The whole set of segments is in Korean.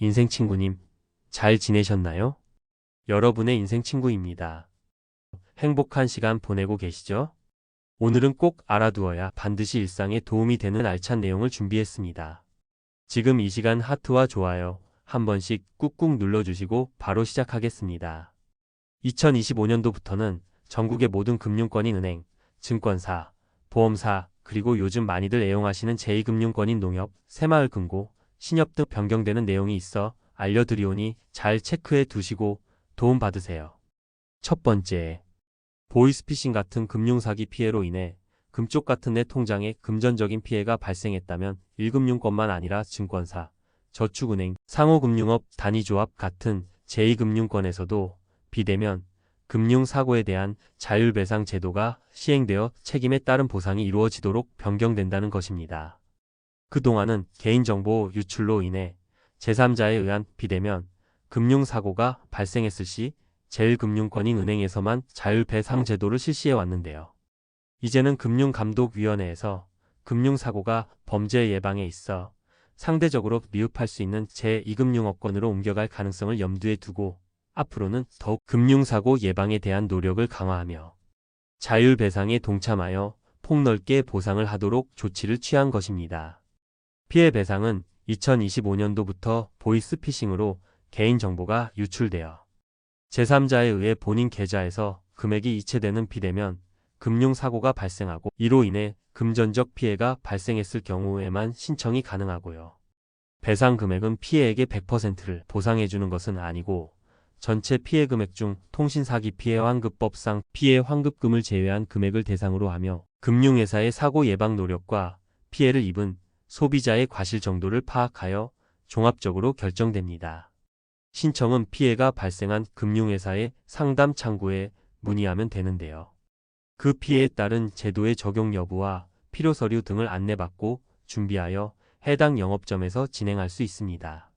인생 친구님, 잘 지내셨나요? 여러분의 인생 친구입니다. 행복한 시간 보내고 계시죠? 오늘은 꼭 알아두어야 반드시 일상에 도움이 되는 알찬 내용을 준비했습니다. 지금 이 시간 하트와 좋아요 한 번씩 꾹꾹 눌러주시고 바로 시작하겠습니다. 2025년도부터는 전국의 모든 금융권인 은행, 증권사, 보험사, 그리고 요즘 많이들 애용하시는 제2금융권인 농협, 새마을금고, 신협 등 변경되는 내용이 있어 알려드리오니 잘 체크해 두시고 도움 받으세요. 첫 번째, 보이스피싱 같은 금융사기 피해로 인해 금쪽 같은 내 통장에 금전적인 피해가 발생했다면 1금융권만 아니라 증권사, 저축은행, 상호금융업, 단위조합 같은 제2금융권에서도 비대면 금융사고에 대한 자율배상 제도가 시행되어 책임에 따른 보상이 이루어지도록 변경된다는 것입니다. 그동안은 개인정보 유출로 인해 제3자에 의한 비대면 금융사고가 발생했을 시 제1금융권인 은행에서만 자율배상 제도를 실시해 왔는데요. 이제는 금융감독위원회에서 금융사고가 범죄 예방에 있어 상대적으로 미흡할 수 있는 제2금융업권으로 옮겨갈 가능성을 염두에 두고 앞으로는 더욱 금융사고 예방에 대한 노력을 강화하며 자율배상에 동참하여 폭넓게 보상을 하도록 조치를 취한 것입니다. 피해 배상은 2025년도부터 보이스피싱으로 개인정보가 유출되어 제3자에 의해 본인 계좌에서 금액이 이체되는 비대면 금융사고가 발생하고 이로 인해 금전적 피해가 발생했을 경우에만 신청이 가능하고요. 배상 금액은 피해액의 100%를 보상해주는 것은 아니고 전체 피해 금액 중 통신사기 피해 환급법상 피해 환급금을 제외한 금액을 대상으로 하며 금융회사의 사고 예방 노력과 피해를 입은 소비자의 과실 정도를 파악하여 종합적으로 결정됩니다. 신청은 피해가 발생한 금융회사의 상담 창구에 문의하면 되는데요. 그 피해에 따른 제도의 적용 여부와 필요 서류 등을 안내받고 준비하여 해당 영업점에서 진행할 수 있습니다.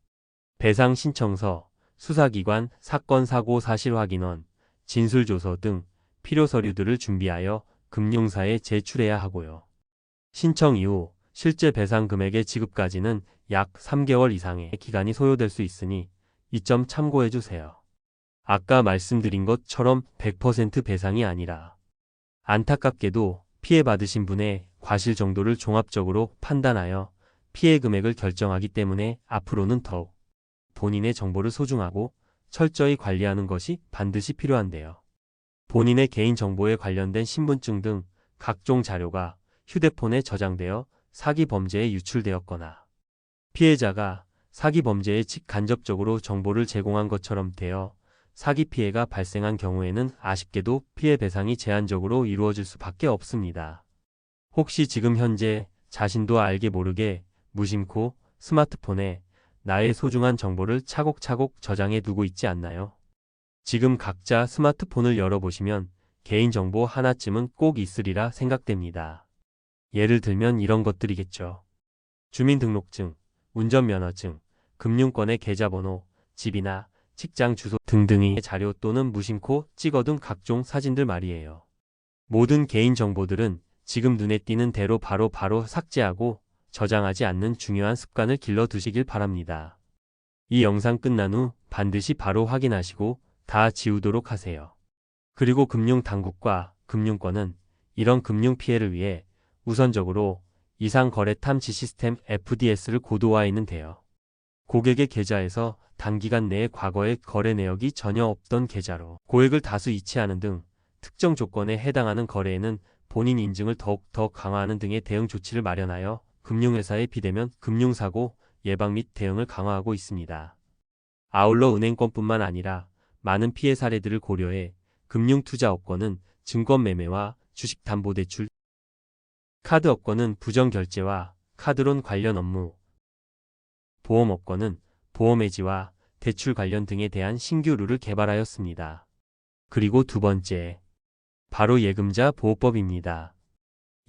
배상 신청서, 수사기관, 사건 사고 사실 확인원, 진술조서 등 필요 서류들을 준비하여 금융사에 제출해야 하고요. 신청 이후 실제 배상 금액의 지급까지는 약 3개월 이상의 기간이 소요될 수 있으니 이 점 참고해 주세요. 아까 말씀드린 것처럼 100% 배상이 아니라 안타깝게도 피해받으신 분의 과실 정도를 종합적으로 판단하여 피해 금액을 결정하기 때문에 앞으로는 더욱 본인의 정보를 소중하고 철저히 관리하는 것이 반드시 필요한데요. 본인의 개인정보에 관련된 신분증 등 각종 자료가 휴대폰에 저장되어 사기 범죄에 유출되었거나 피해자가 사기 범죄에 직간접적으로 정보를 제공한 것처럼 되어 사기 피해가 발생한 경우에는 아쉽게도 피해 배상이 제한적으로 이루어질 수밖에 없습니다. 혹시 지금 현재 자신도 알게 모르게 무심코 스마트폰에 나의 소중한 정보를 차곡차곡 저장해 두고 있지 않나요? 지금 각자 스마트폰을 열어보시면 개인정보 하나쯤은 꼭 있으리라 생각됩니다. 예를 들면 이런 것들이겠죠. 주민등록증, 운전면허증, 금융권의 계좌번호, 집이나 직장 주소 등등의 자료 또는 무심코 찍어둔 각종 사진들 말이에요. 모든 개인정보들은 지금 눈에 띄는 대로 바로 삭제하고 저장하지 않는 중요한 습관을 길러두시길 바랍니다. 이 영상 끝난 후 반드시 바로 확인하시고 다 지우도록 하세요. 그리고 금융당국과 금융권은 이런 금융 피해를 위해 우선적으로 이상거래 탐지 시스템 FDS를 고도화했는데요. 고객의 계좌에서 단기간 내에 과거의 거래 내역이 전혀 없던 계좌로 고액을 다수 이체하는 등 특정 조건에 해당하는 거래에는 본인 인증을 더욱 강화하는 등의 대응 조치를 마련하여 금융회사의 비대면 금융사고 예방 및 대응을 강화하고 있습니다. 아울러 은행권뿐만 아니라 많은 피해 사례들을 고려해 금융투자업권은 증권매매와 주식담보대출, 카드업권은 부정결제와 카드론 관련 업무, 보험업권은 보험해지와 대출 관련 등에 대한 신규 룰을 개발하였습니다. 그리고 두 번째, 바로 예금자 보호법입니다.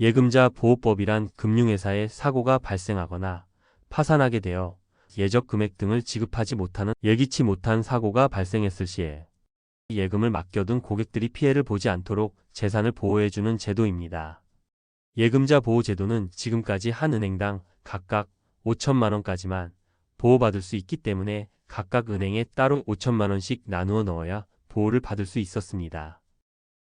예금자 보호법이란 금융회사에 사고가 발생하거나 파산하게 되어 예적 금액 등을 지급하지 못하는 예기치 못한 사고가 발생했을 시에 예금을 맡겨둔 고객들이 피해를 보지 않도록 재산을 보호해주는 제도입니다. 예금자 보호제도는 지금까지 한 은행당 각각 5천만 원까지만 보호받을 수 있기 때문에 각각 은행에 따로 5천만 원씩 나누어 넣어야 보호를 받을 수 있었습니다.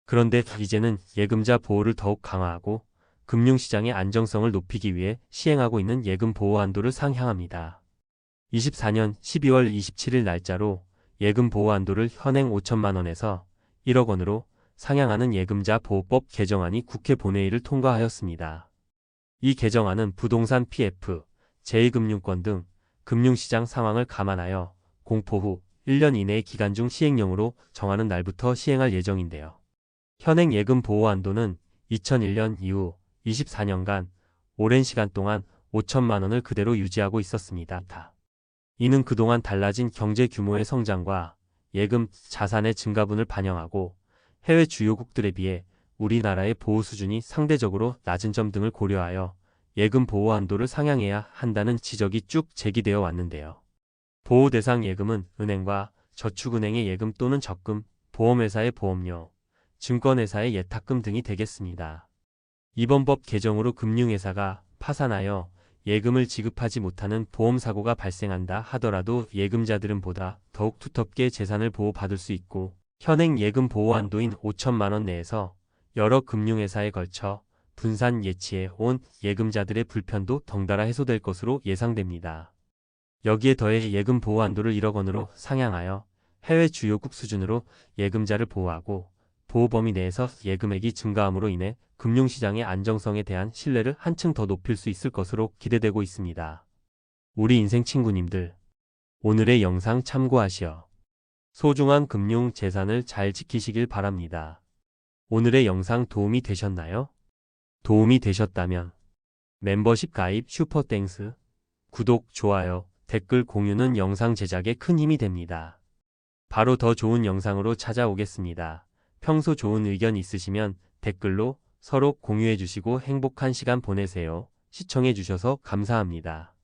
그런데 이제는 예금자 보호를 더욱 강화하고 금융시장의 안정성을 높이기 위해 시행하고 있는 예금 보호 한도를 상향합니다. 24년 12월 27일 날짜로 예금 보호 한도를 현행 5천만 원에서 1억 원으로 상향하는 예금자 보호법 개정안이 국회 본회의를 통과하였습니다. 이 개정안은 부동산 PF, 제2금융권 등 금융시장 상황을 감안하여 공포 후 1년 이내의 기간 중 시행령으로 정하는 날부터 시행할 예정인데요. 현행 예금 보호 한도는 2001년 이후 24년간 오랜 시간 동안 5천만 원을 그대로 유지하고 있었습니다. 이는 그동안 달라진 경제 규모의 성장과 예금 자산의 증가분을 반영하고 해외 주요국들에 비해 우리나라의 보호 수준이 상대적으로 낮은 점 등을 고려하여 예금 보호 한도를 상향해야 한다는 지적이 쭉 제기되어 왔는데요. 보호 대상 예금은 은행과 저축은행의 예금 또는 적금, 보험회사의 보험료, 증권회사의 예탁금 등이 되겠습니다. 이번 법 개정으로 금융회사가 파산하여 예금을 지급하지 못하는 보험사고가 발생한다 하더라도 예금자들은 보다 더욱 두텁게 재산을 보호받을 수 있고 현행 예금 보호 한도인 5천만 원 내에서 여러 금융회사에 걸쳐 분산 예치해 온 예금자들의 불편도 덩달아 해소될 것으로 예상됩니다. 여기에 더해 예금 보호 한도를 1억 원으로 상향하여 해외 주요국 수준으로 예금자를 보호하고 보호 범위 내에서 예금액이 증가함으로 인해 금융시장의 안정성에 대한 신뢰를 한층 더 높일 수 있을 것으로 기대되고 있습니다. 우리 인생 친구님들, 오늘의 영상 참고하시어 소중한 금융 재산을 잘 지키시길 바랍니다. 오늘의 영상 도움이 되셨나요? 도움이 되셨다면 멤버십 가입 슈퍼땡스, 구독, 좋아요, 댓글 공유는 영상 제작에 큰 힘이 됩니다. 바로 더 좋은 영상으로 찾아오겠습니다. 평소 좋은 의견 있으시면 댓글로 서로 공유해 주시고 행복한 시간 보내세요. 시청해 주셔서 감사합니다.